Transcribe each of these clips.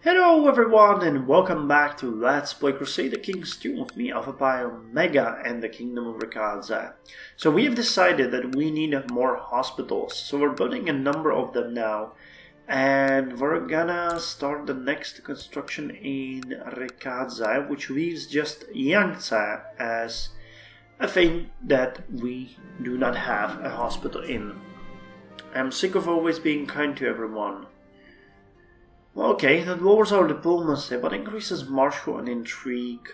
Hello everyone and welcome back to Let's Play Crusader King 2 with me, Alfapiomega, and the Kingdom of Latze. So we have decided that we need more hospitals, so we're building a number of them now. And we're gonna start the next construction in Latze, which leaves just Latze as a thing that we do not have a hospital in. I'm sick of always being kind to everyone. Well, okay, that lowers our diplomacy, but increases martial and intrigue.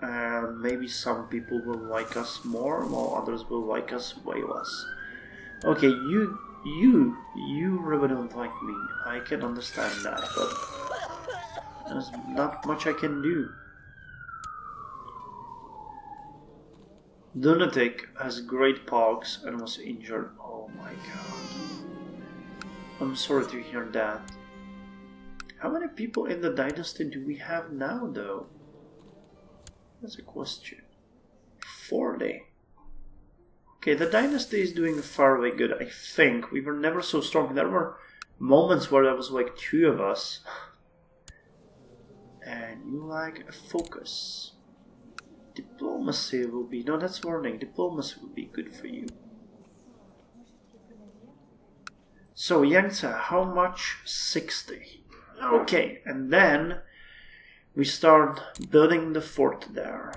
And maybe some people will like us more, while others will like us way less. Okay, you really don't like me. I can understand that, but there's not much I can do. Lunatic has great pogs and was injured. Oh my god. I'm sorry to hear that. How many people in the dynasty do we have now, though? That's a question. 40. Okay, the dynasty is doing fairly good, I think. We were never so strong. There were moments where there was like 2 of us. And you like a focus. Diplomacy will be... No, that's warning. Diplomacy will be good for you. So, Latze, how much? 60. Okay, and then we start building the fort there.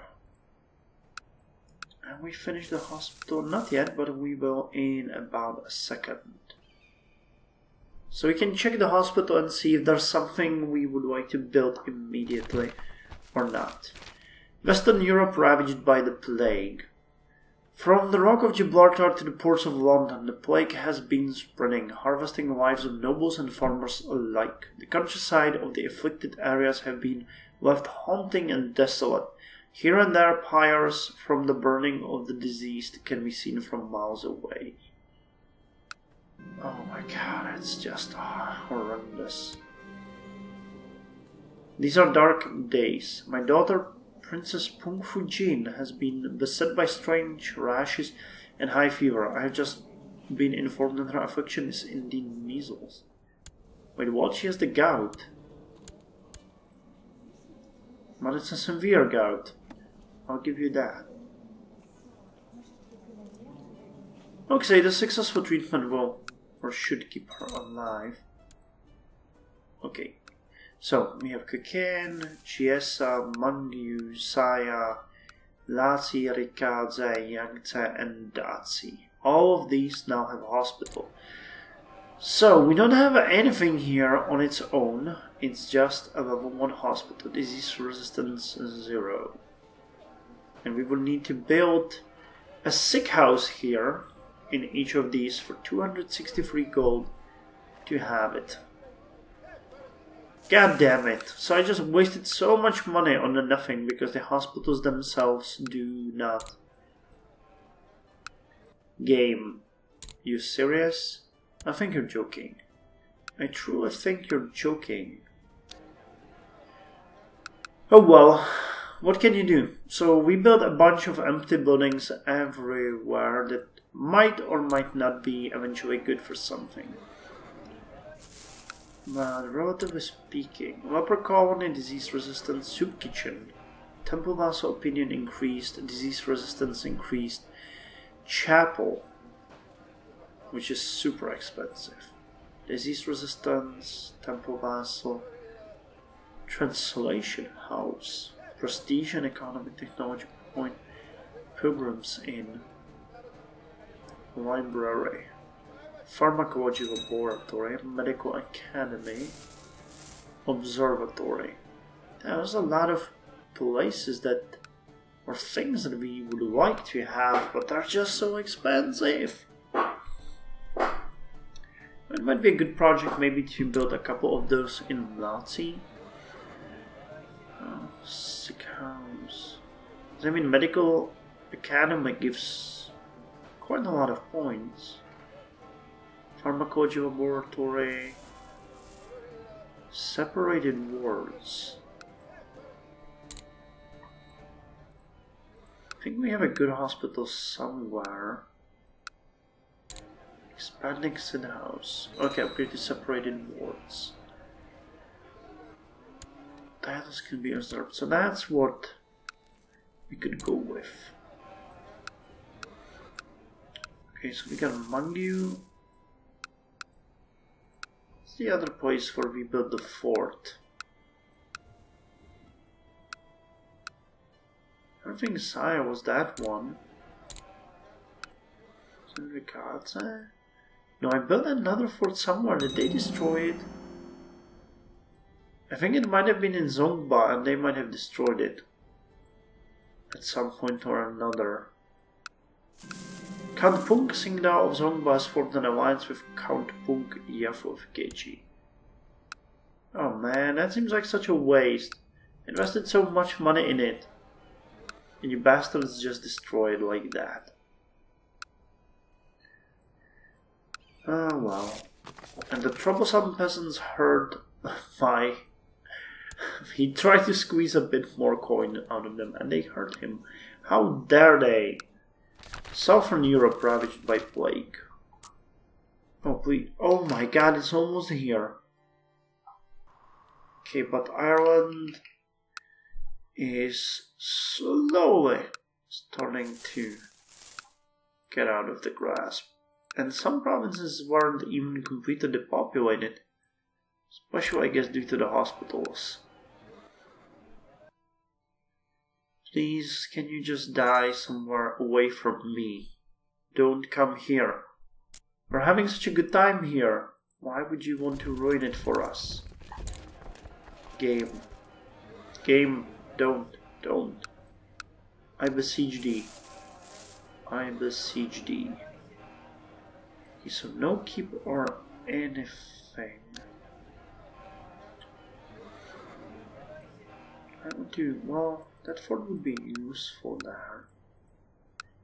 And we finish the hospital, not yet, but we will in about a second. So we can check the hospital and see if there's something we would like to build immediately or not. Western Europe ravaged by the plague. From the Rock of Gibraltar to the ports of London, the plague has been spreading, harvesting the lives of nobles and farmers alike. The countryside of the afflicted areas have been left haunting and desolate. Here and there, pyres from the burning of the deceased can be seen from miles away. Oh my god, it's just horrendous. These are dark days. My daughter, Princess Pung Fujin, has been beset by strange rashes and high fever. I have just been informed that her affliction is indeed measles. Wait, what? She has the gout? But it's a severe gout. I'll give you that. Okay, the successful treatment will or should keep her alive. Okay. So, we have Kaken, Chiesa, Mandu, Saya, Latze, Latze, Latze, and Datsi. All of these now have a hospital. So, we don't have anything here on its own. It's just a level 1 hospital. Disease resistance 0. And we will need to build a sick house here in each of these for 263 gold to have it. God damn it. So I just wasted so much money on the nothing because the hospitals themselves do not. Game. You serious? I think you're joking. I truly think you're joking. Oh well, what can you do? So we built a bunch of empty buildings everywhere that might or might not be eventually good for something. But relatively speaking, leper colony, disease resistance, soup kitchen, temple vassal opinion increased, disease resistance increased, chapel, which is super expensive, disease resistance, temple vassal, translation house, prestige and economy technology point, pilgrims inn, library, pharmacology laboratory, medical academy, observatory. There's a lot of places that, or things that we would like to have, but they're just so expensive. It might be a good project maybe to build a couple of those in Latze. Sick house. I mean, medical academy gives quite a lot of points. Pharmacology laboratory, separated wards. I think we have a good hospital somewhere. Expanding Sin House. Okay, upgrade to separated wards. titles can be usurped. So that's what we could go with. Okay, so we got Mangu. What's the other place where we built the fort? I don't think Saya was that one. Latze? No, I built another fort somewhere. Did they destroy it? I think it might have been in Zongba and they might have destroyed it at some point or another. Count Punk Singda of Zongba has formed an alliance with Count Punk Yafu of Kechi. Oh man, that seems like such a waste. Invested so much money in it. And you bastards just destroy it like that. Oh well. And the troublesome peasants heard my... He tried to squeeze a bit more coin out of them and they hurt him. How dare they? Southern Europe ravaged by plague. Oh please. Oh my god, it's almost here. Okay, but Ireland is slowly starting to get out of the grasp. And some provinces weren't even completely depopulated. Especially, I guess, due to the hospitals. Please, can you just die somewhere away from me? Don't come here. We're having such a good time here. Why would you want to ruin it for us? Game. Game, don't. I beseech thee. I beseech thee. Okay, so no keep or anything. I would do, well, that fort would be useful there.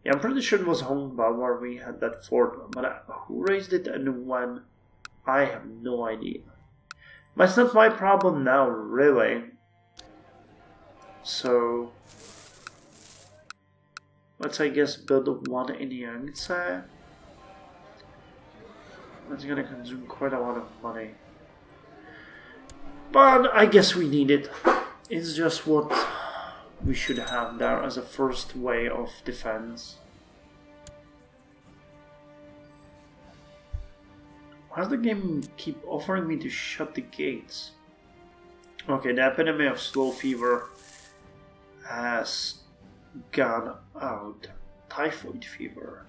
Yeah, I'm pretty sure it was Hongba where we had that fort, but who raised it and when? I have no idea. But it's not my problem now, really. So, let's, I guess, build one in Yangtze. That's gonna consume quite a lot of money. But I guess we need it. It's just what we should have there as a first way of defense. Why does the game keep offering me to shut the gates? Okay, the epidemic of slow fever has gone out. Typhoid fever.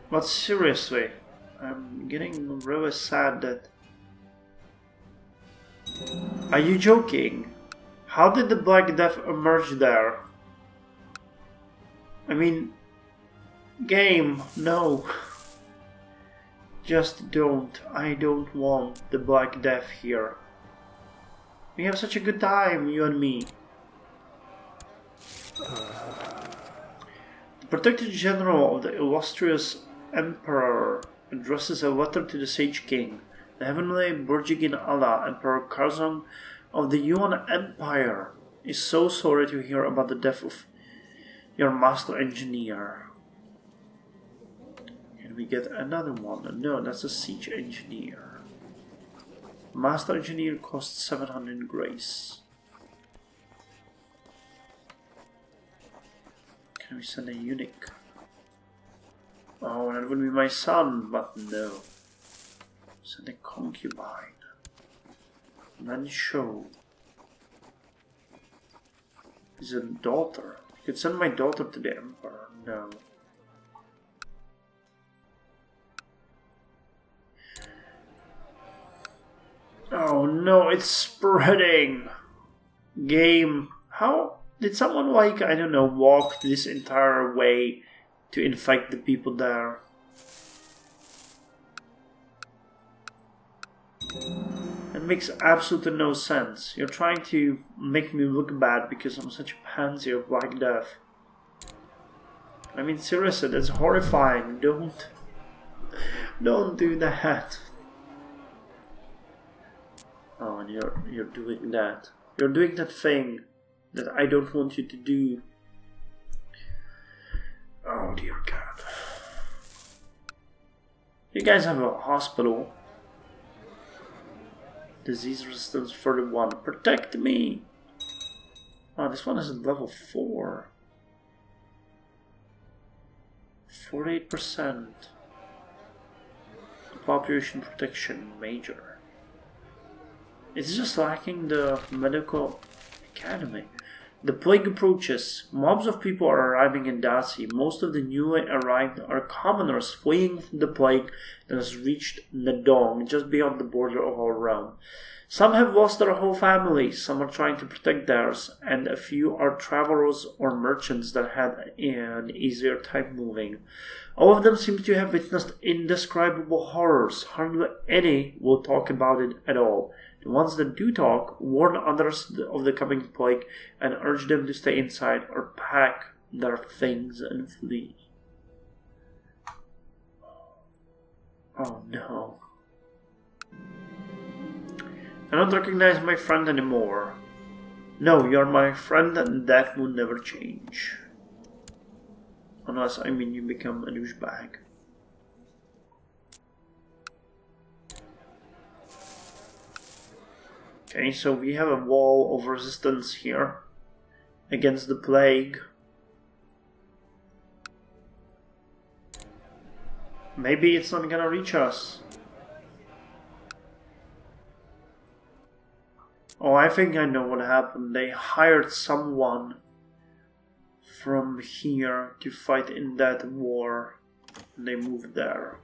But seriously, I'm getting really sad that... Are you joking? How did the Black Death emerge there? I mean... Game, no. Just don't. I don't want the Black Death here. We have such a good time, you and me. The Protector General of the illustrious Emperor addresses a letter to the Sage King, the Heavenly Burjigin Allah, Emperor Karzong of the Yuan Empire, is so sorry to hear about the death of your master engineer. Can we get another one? No, that's a siege engineer. Master engineer costs 700 grace. Can we send a eunuch? Oh, that would be my son, but no. Send a concubine. Then show. Is a daughter. I could send my daughter to the Emperor. No. Oh no, it's spreading! Game. How did someone, like, I don't know, walk this entire way to infect the people there? It makes absolutely no sense. You're trying to make me look bad because I'm such a pansy of Black Death. I mean, seriously, that's horrifying. Don't do that. Oh, and you're doing that. You're doing that thing that I don't want you to do. Oh dear God. You guys have a hospital. Disease resistance 31. Protect me! Oh, this one is at level 4. 48%. Population protection, major. It's just lacking the medical academy. The plague approaches. Mobs of people are arriving in Daci. Most of the newly arrived are commoners fleeing from the plague that has reached Nadong, just beyond the border of our realm. Some have lost their whole families, some are trying to protect theirs, and a few are travelers or merchants that had an easier time moving. All of them seem to have witnessed indescribable horrors. Hardly any will talk about it at all. The ones that do talk warn others of the coming plague and urge them to stay inside or pack their things and flee. Oh no. I don't recognize my friend anymore. No, you're my friend and that will never change. Unless, I mean, you become a douchebag. Okay, so we have a wall of resistance here against the plague. Maybe it's not gonna reach us. Oh, I think I know what happened. They hired someone from here to fight in that war. And they moved there.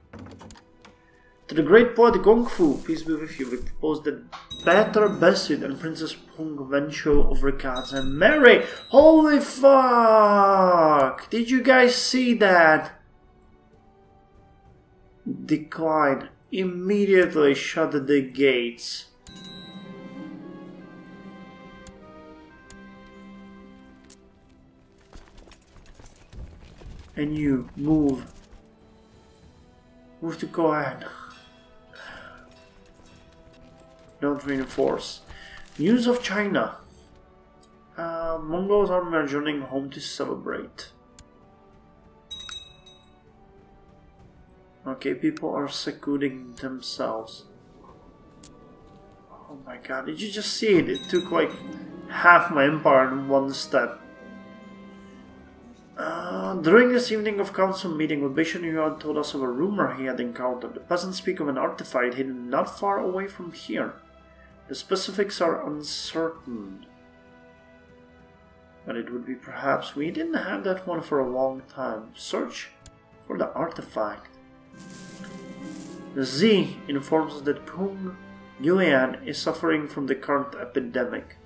To the great poet Gong Fu, peace be with you, we propose that Better Bessid and Princess Pung Vencho of Rikadze marry. Holy fuck! Did you guys see that? Decline. Immediately shut the gates. And you move. Move to Kohan. Don't reinforce. News of China. Mongols are returning home to celebrate. Okay, people are secluding themselves. Oh my god, did you just see it? It took like half my empire in one step. During this evening of council meeting, Libation Yuan told us of a rumor he had encountered. The peasants speak of an artifact hidden not far away from here. The specifics are uncertain. But it would be perhaps we didn't have that one for a long time. Search for the artifact. The Z informs us that Pung Yuan is suffering from the current epidemic.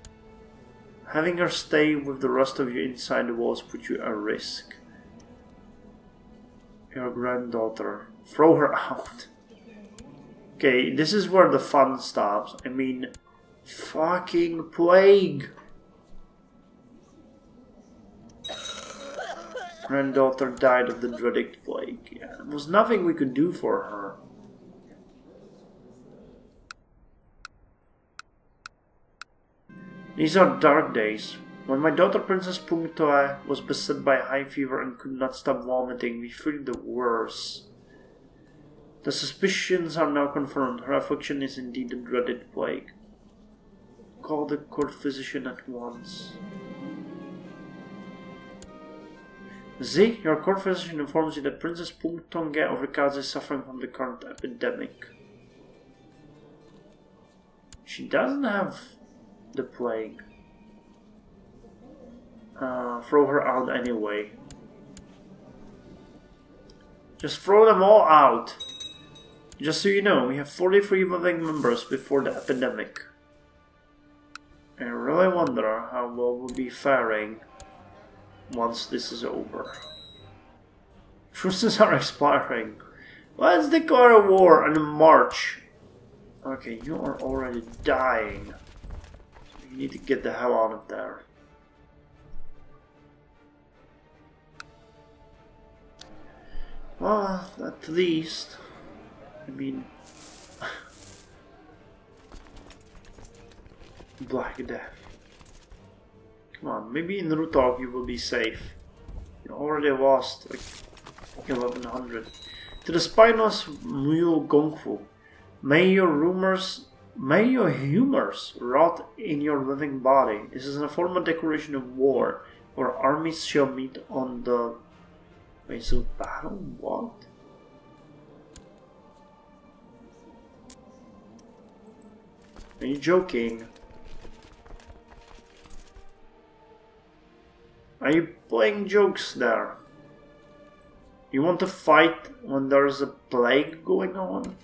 Having her stay with the rest of you inside the walls put you at risk. Your granddaughter. Throw her out. Okay, this is where the fun stops. I mean, fucking plague. Granddaughter died of the dreaded plague. Yeah, there was nothing we could do for her. These are dark days. When my daughter Princess Pungtoa was beset by high fever and could not stop vomiting, we feared the worst. The suspicions are now confirmed. Her affliction is indeed the dreaded plague. Call the court physician at once. Z, your court physician informs you that Princess Pungtonga of Rikadze is suffering from the current epidemic. She doesn't have the plague. Throw her out anyway. Just throw them all out. Just so you know, we have 43 living members before the epidemic. I really wonder how well we'll be faring once this is over. Truces are expiring. Let's declare a war and march. Okay, you are already dying. You need to get the hell out of there. Well, at least, I mean, Black Death. Come on, maybe in Rutok you will be safe. You already lost like 1100. To the spineless mule Gongfu, may your humors rot in your living body. This is a formal declaration of war, where armies shall meet on the ways of battle. What? Are you joking? Are you playing jokes there? You want to fight when there's a plague going on?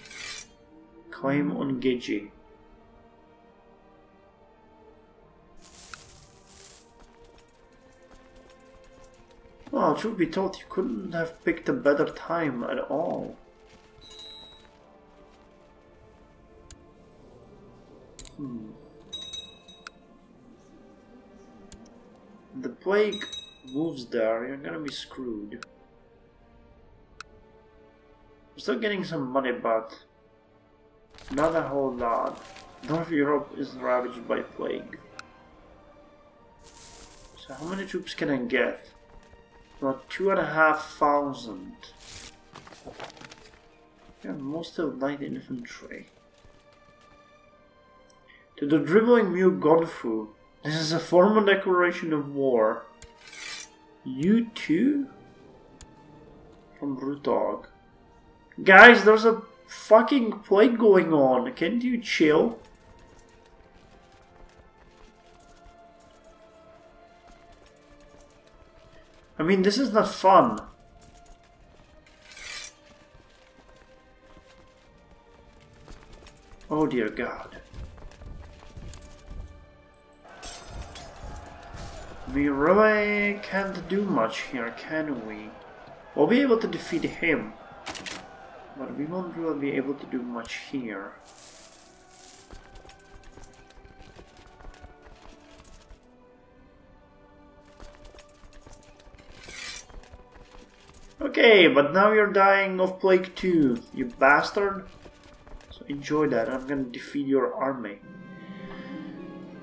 Claim on Gigi. Well, truth be told, you couldn't have picked a better time at all. The plague moves there, you're gonna be screwed. We're still getting some money, but not a whole lot. North Europe is ravaged by plague. So how many troops can I get? About 2,500. Yeah, most of light infantry. To the dribbling mule Gonfu, this is a formal declaration of war. You too? From Rutog. Guys, there's a fucking plague going on. Can't you chill? I mean, this is not fun. Oh dear God. We really can't do much here, can we? We'll be able to defeat him, but we won't really be able to do much here. Okay, but now you're dying of plague too, you bastard. So enjoy that, I'm gonna defeat your army.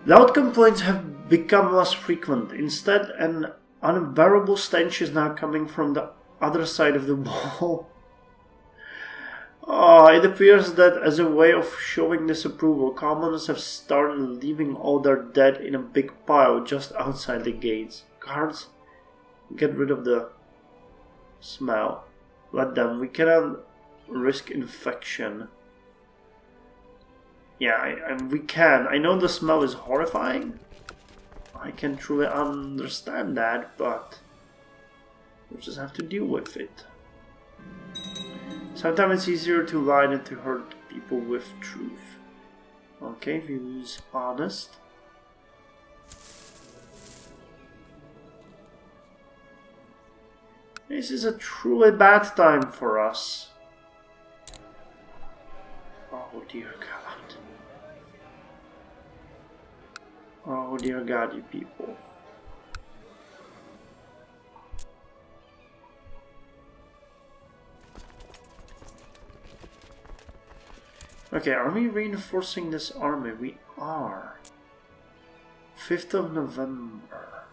Loud complaints have become less frequent. Instead, an unbearable stench is now coming from the other side of the wall. It appears that as a way of showing disapproval, commoners have started leaving all their dead in a big pile just outside the gates. Guards, get rid of the smell. Let them. We cannot risk infection. Yeah, we can. I know the smell is horrifying. I can truly understand that, but we just have to deal with it. Sometimes it's easier to lie than to hurt people with truth. Okay, we use honest. This is a truly bad time for us. Oh dear God. Oh dear God, you people. Okay, are we reinforcing this army? We are. 5th of November.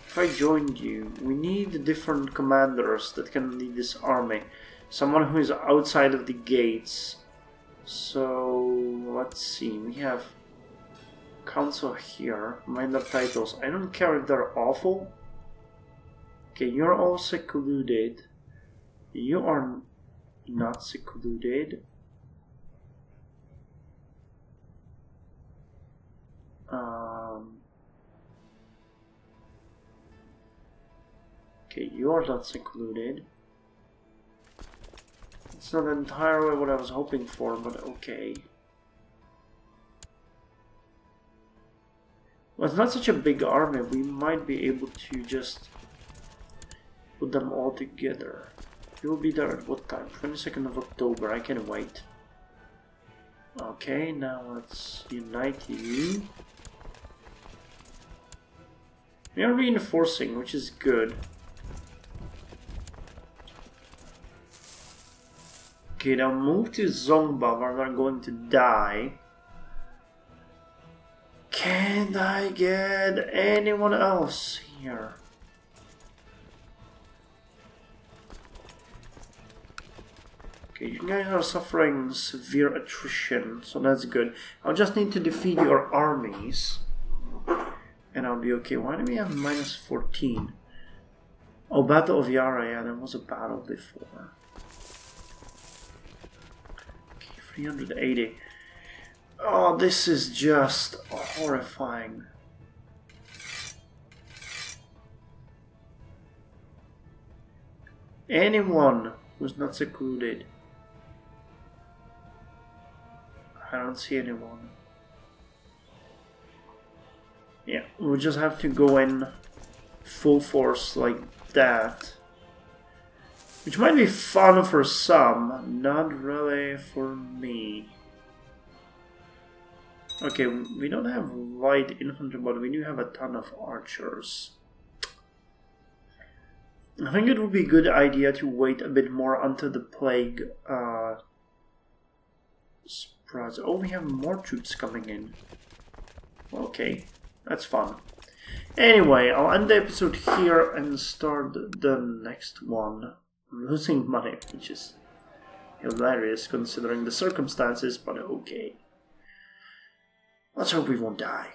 If I joined you, we need different commanders that can lead this army. Someone who is outside of the gates. So, let's see, we have council here, minor titles. I don't care if they're awful. Okay, you're all secluded. You are not secluded. Okay, you are not secluded. It's not entirely what I was hoping for, but okay. Well, it's not such a big army, we might be able to just put them all together. You will be there at what time? 22nd of October, I can wait. Okay, now let's unite you. We are reinforcing, which is good. Okay, now move to Zongba where we're going to die. Can I get anyone else here? Okay, you guys are suffering severe attrition, so that's good. I'll just need to defeat your armies, and I'll be okay. Why do we have minus 14? Oh, Battle of Yara, yeah, there was a battle before. Okay, 380. Oh, this is just horrifying. Anyone who's not secluded. I don't see anyone. Yeah, we'll just have to go in full force like that. Which might be fun for some, not really for me. Okay, we don't have light infantry, but we do have a ton of archers. I think it would be a good idea to wait a bit more until the plague spreads. Oh, we have more troops coming in. Okay, that's fun. Anyway, I'll end the episode here and start the next one. Losing money, which is hilarious considering the circumstances, but okay. Let's hope we won't die.